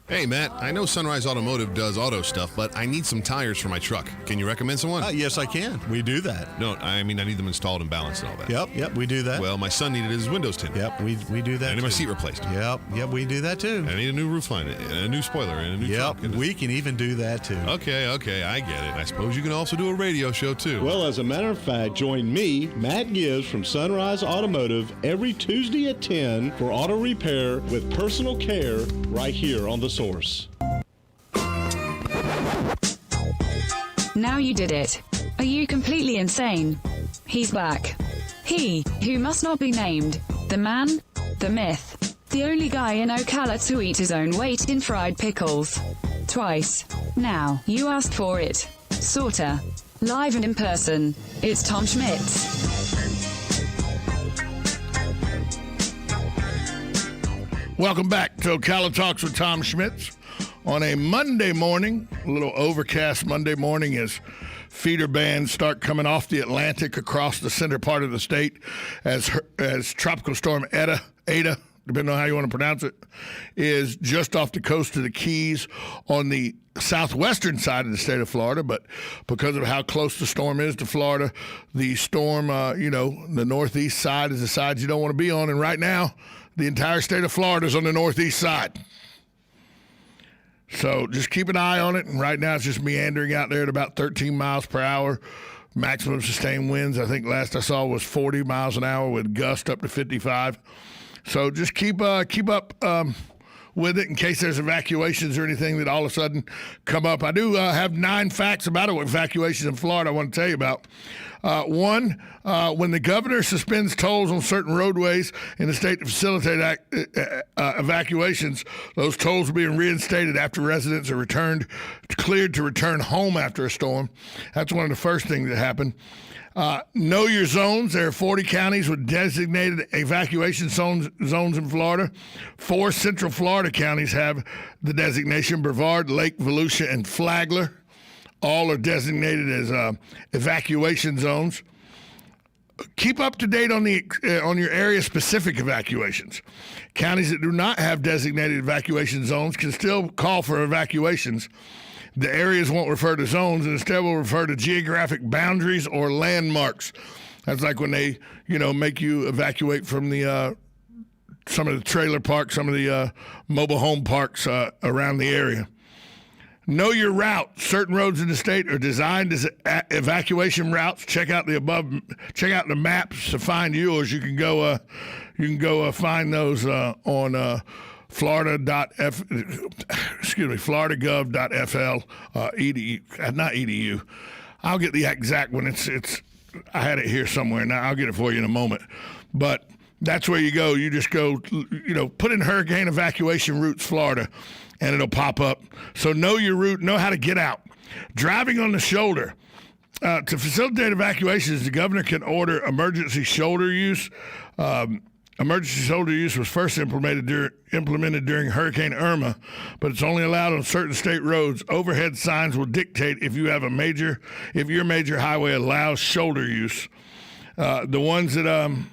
Hey, Matt, I know Sunrise Automotive does auto stuff, but I need some tires for my truck. Can you recommend someone? Yes, I can. We do that. No, I mean, I need them installed and balanced and all that. Yep, we do that. Well, my son needed his windows tinted. Yep, we do that. I need my seat replaced. Yep, we do that too. I need a new roof line, and a new spoiler, and a new truck. Yep, we can even do that too. Okay, I get it. I suppose you can also do a radio show too. Well, as a matter of fact, join me, Matt Gibbs from Sunrise Automotive, every Tuesday at 10 for auto repair with personal care right here on The Source. Now you did it. Are you completely insane? He's back. He, who must not be named, the man, the myth, the only guy in Ocala to eat his own weight in fried pickles. Twice. Now, you asked for it. Sorta. Live and in person, it's Tom Schmitz. Welcome back to Ocala Talks with Tom Schmitz on a Monday morning, a little overcast Monday morning as feeder bands start coming off the Atlantic across the center part of the state as Tropical Storm Eta, depending on how you want to pronounce it, is just off the coast of the Keys on the southwestern side of the state of Florida. But because of how close the storm is to Florida, the storm, the northeast side is the side you don't want to be on. And right now, the entire state of Florida is on the northeast side. So just keep an eye on it. And right now it's just meandering out there at about 13 miles per hour. Maximum sustained winds, I think last I saw was 40 miles an hour with gusts up to 55. So just keep up with it in case there's evacuations or anything that all of a sudden come up. I do have 9 facts about evacuations in Florida I want to tell you about. One, when the governor suspends tolls on certain roadways in the state to facilitate evacuations, those tolls are being reinstated after residents are cleared to return home after a storm. That's one of the first things that happened. Know your zones. There are 40 counties with designated evacuation zones in Florida. 4 central Florida counties have the designation: Brevard, Lake, Volusia, and Flagler. All are designated as evacuation zones. Keep up to date on your area-specific evacuations. Counties that do not have designated evacuation zones can still call for evacuations. The areas won't refer to zones and instead will refer to geographic boundaries or landmarks. That's like when they, make you evacuate from the some of the trailer parks, some of the mobile home parks around the area. Know your route. Certain roads in the state are designed as evacuation routes. Check out the maps to find yours. You can go find those on floridagov.fl edu, not edu. I'll get the exact one. I had it here somewhere. Now I'll get it for you in a moment. But that's where you go. You just go, put in hurricane evacuation routes Florida, and it'll pop up. So know your route, know how to get out. Driving on the shoulder. To facilitate evacuations, the governor can order emergency shoulder use. Emergency shoulder use was first implemented during Hurricane Irma, but it's only allowed on certain state roads. Overhead signs will dictate if your major highway allows shoulder use. The ones that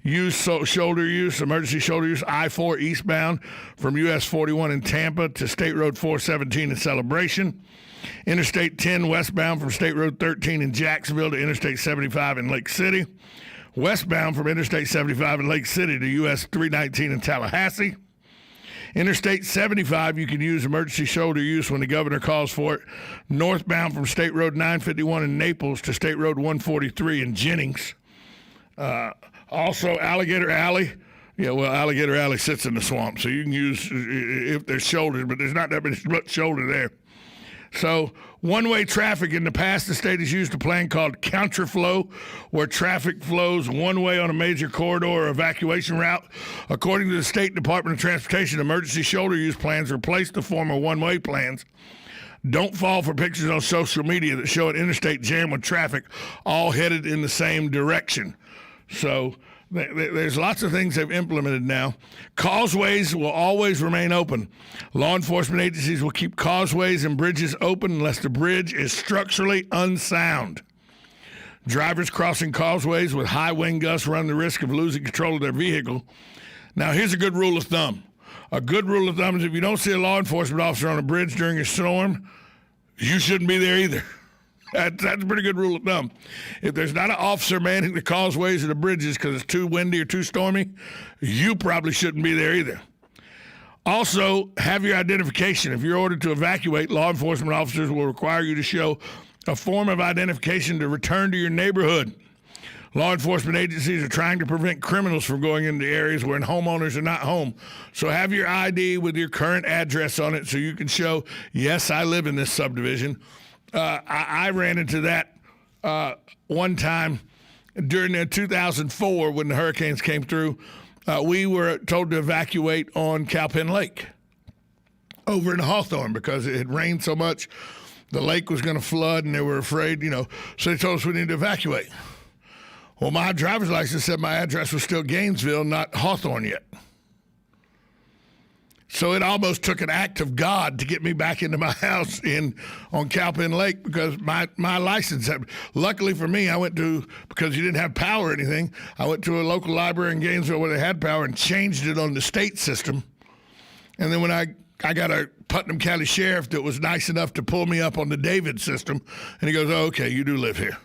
use shoulder use, emergency shoulder use, I-4 eastbound from US 41 in Tampa to State Road 417 in Celebration. Interstate 10 westbound from State Road 13 in Jacksonville to Interstate 75 in Lake City. Westbound from Interstate 75 in Lake City to US 319 in Tallahassee. Interstate 75, you can use emergency shoulder use when the governor calls for it. Northbound from State Road 951 in Naples to State Road 143 in Jennings. Also, Alligator Alley. Yeah, well, Alligator Alley sits in the swamp, so you can use if there's shoulders, but there's not that much shoulder there. So one-way traffic, in the past, the state has used a plan called counterflow, where traffic flows one way on a major corridor or evacuation route. According to the State Department of Transportation, emergency shoulder use plans replace the former one-way plans. Don't fall for pictures on social media that show an interstate jam with traffic all headed in the same direction. So there's lots of things they've implemented now. Causeways will always remain open. Law enforcement agencies will keep causeways and bridges open unless the bridge is structurally unsound. Drivers crossing causeways with high wind gusts run the risk of losing control of their vehicle. Now, here's a good rule of thumb. a good rule of thumb is if you don't see a law enforcement officer on a bridge during a storm, you shouldn't be there either. That's a pretty good rule of thumb. If there's not an officer manning the causeways or the bridges because it's too windy or too stormy, you probably shouldn't be there either. Also, have your identification. If you're ordered to evacuate, law enforcement officers will require you to show a form of identification to return to your neighborhood. Law enforcement agencies are trying to prevent criminals from going into areas where homeowners are not home. So have your ID with your current address on it so you can show, yes, I live in this subdivision. I ran into that one time during 2004 when the hurricanes came through. We were told to evacuate on Cowpen Lake over in Hawthorne because it had rained so much. The lake was going to flood, and they were afraid, so they told us we needed to evacuate. Well, my driver's license said my address was still Gainesville, not Hawthorne yet. So it almost took an act of God to get me back into my house on Cowpen Lake because my license had, luckily for me, because you didn't have power or anything, I went to a local library in Gainesville where they had power and changed it on the state system. And then when I got a Putnam County sheriff that was nice enough to pull me up on the David system, and he goes, oh, okay, you do live here.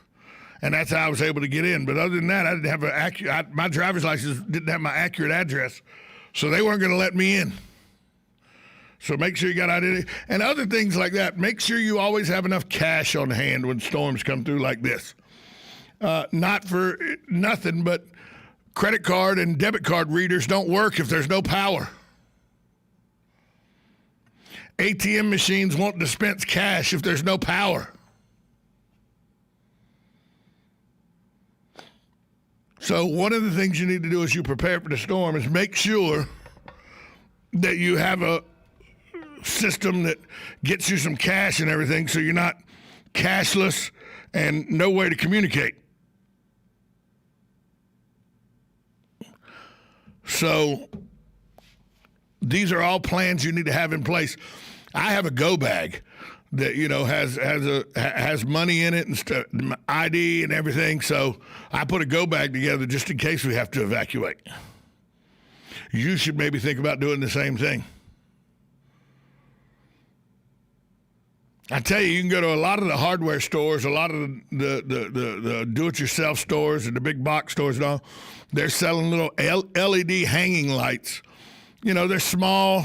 And that's how I was able to get in. But other than that, I didn't have my driver's license didn't have my accurate address, so they weren't going to let me in. So make sure you got identity. And other things like that, make sure you always have enough cash on hand when storms come through like this. Not for nothing, but credit card and debit card readers don't work if there's no power. ATM machines won't dispense cash if there's no power. So one of the things you need to do as you prepare for the storm is make sure that you have a system that gets you some cash and everything so you're not cashless and no way to communicate. So these are all plans you need to have in place. I have a go bag that has money in it and stuff, ID and everything. So I put a go bag together just in case we have to evacuate. You should maybe think about doing the same thing. I tell you can go to a lot of the hardware stores, a lot of the do-it-yourself stores and the big box stores and all. They're selling little LED hanging lights. They're small,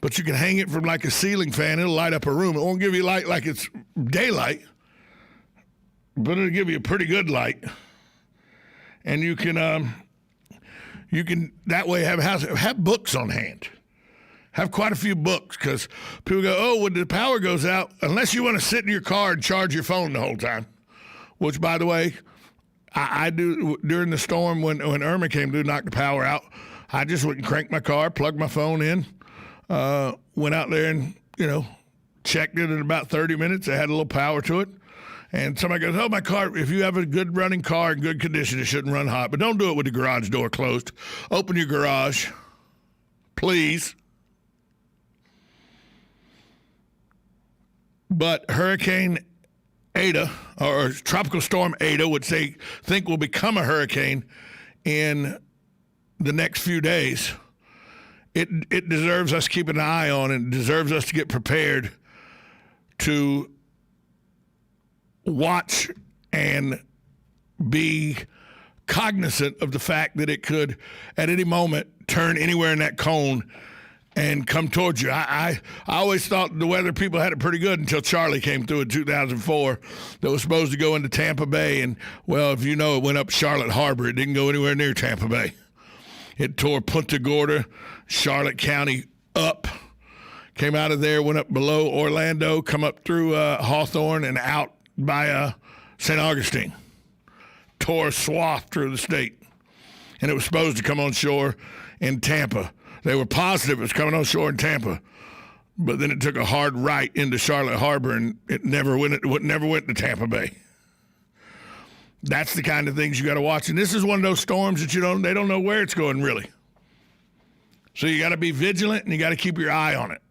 but you can hang it from like a ceiling fan. It'll light up a room. It won't give you light like it's daylight, but it'll give you a pretty good light. And you can that way have books on hand. Have quite a few books because people go, oh, when the power goes out, unless you want to sit in your car and charge your phone the whole time, which, by the way, I do during the storm when Irma came to knock the power out. I just went and cranked my car, plugged my phone in, went out there and, checked it in about 30 minutes. It had a little power to it. And somebody goes, oh, my car, if you have a good running car in good condition, it shouldn't run hot. But don't do it with the garage door closed. Open your garage, please. But Hurricane Ada, or Tropical Storm Ada, which they think will become a hurricane in the next few days, it deserves us keeping an eye on it. It deserves us to get prepared to watch and be cognizant of the fact that it could, at any moment, turn anywhere in that cone and come towards you. I always thought the weather people had it pretty good until Charlie came through in 2004 that was supposed to go into Tampa Bay. And, well, if you know, it went up Charlotte Harbor. It didn't go anywhere near Tampa Bay. It tore Punta Gorda, Charlotte County up, came out of there, went up below Orlando, come up through Hawthorne and out by St. Augustine. Tore a swath through the state. And it was supposed to come on shore in Tampa. They were positive it was coming on shore in Tampa, but then it took a hard right into Charlotte Harbor, and it never went to Tampa Bay. That's the kind of things you got to watch. And this is one of those storms that they don't know where it's going really. So you got to be vigilant and you got to keep your eye on it.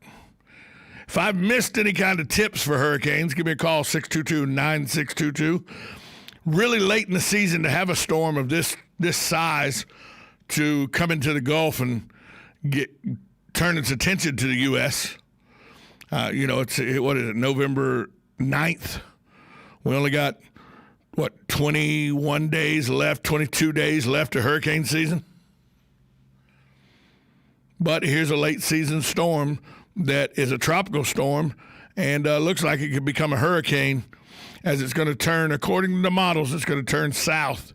If I've missed any kind of tips for hurricanes, give me a call, 622-9622. Really late in the season to have a storm of this size to come into the Gulf and turn its attention to the U.S. What is it, November 9th? We only got, 21 days left, 22 days left of hurricane season? But here's a late season storm that is a tropical storm and looks like it could become a hurricane as it's going to turn, according to the models, it's going to turn south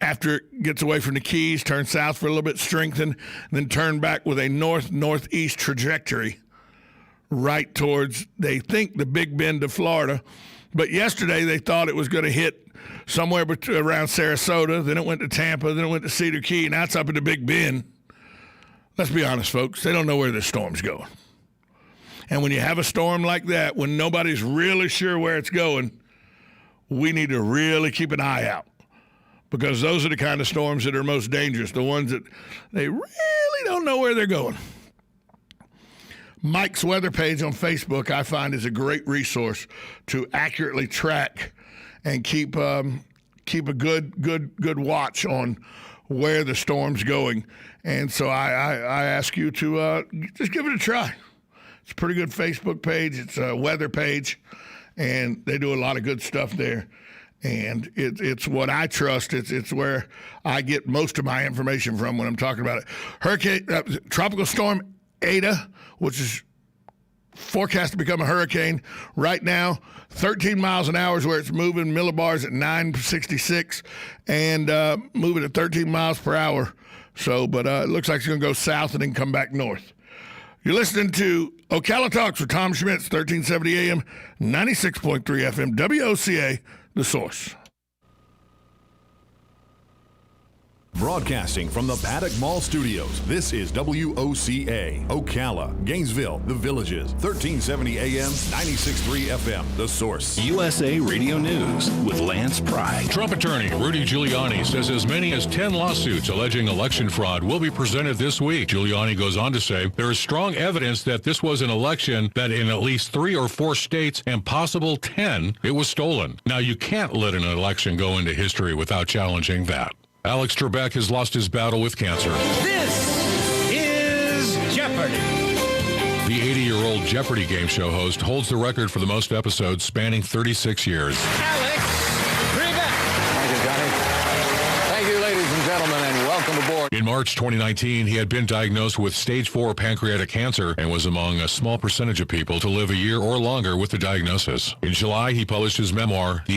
after it gets away from the Keys, turn south for a little bit, strengthen, and then turn back with a north-northeast trajectory right towards, they think, the Big Bend of Florida. But yesterday they thought it was going to hit somewhere around Sarasota. Then it went to Tampa. Then it went to Cedar Key. Now it's up in the Big Bend. Let's be honest, folks. They don't know where this storm's going. And when you have a storm like that, when nobody's really sure where it's going, we need to really keep an eye out. Because those are the kind of storms that are most dangerous, the ones that they really don't know where they're going. Mike's weather page on Facebook, I find, is a great resource to accurately track and keep a good watch on where the storm's going. And so I ask you to just give it a try. It's a pretty good Facebook page. It's a weather page, and they do a lot of good stuff there. And it's what I trust. It's where I get most of my information from when I'm talking about it. Tropical storm Ada, which is forecast to become a hurricane. Right now, 13 miles an hour is where it's moving. Millibars at 966 and moving at 13 miles per hour. So, but it looks like it's going to go south and then come back north. You're listening to Ocala Talks with Tom Schmitz, 1370 AM, 96.3 FM, WOCA, The Source. Broadcasting from the Paddock Mall Studios, this is WOCA, Ocala, Gainesville, The Villages, 1370 AM, 96.3 FM, The Source. USA Radio News with Lance Pry. Trump attorney Rudy Giuliani says as many as 10 lawsuits alleging election fraud will be presented this week. Giuliani goes on to say there is strong evidence that this was an election that in at least 3 or 4 states and possible 10, it was stolen. Now, you can't let an election go into history without challenging that. Alex Trebek has lost his battle with cancer. This is Jeopardy! The 80-year-old Jeopardy game show host holds the record for the most episodes, spanning 36 years. Alex Trebek! Thank you, Johnny. Thank you, ladies and gentlemen, and welcome aboard. In March 2019, he had been diagnosed with stage 4 pancreatic cancer and was among a small percentage of people to live a year or longer with the diagnosis. In July, he published his memoir, The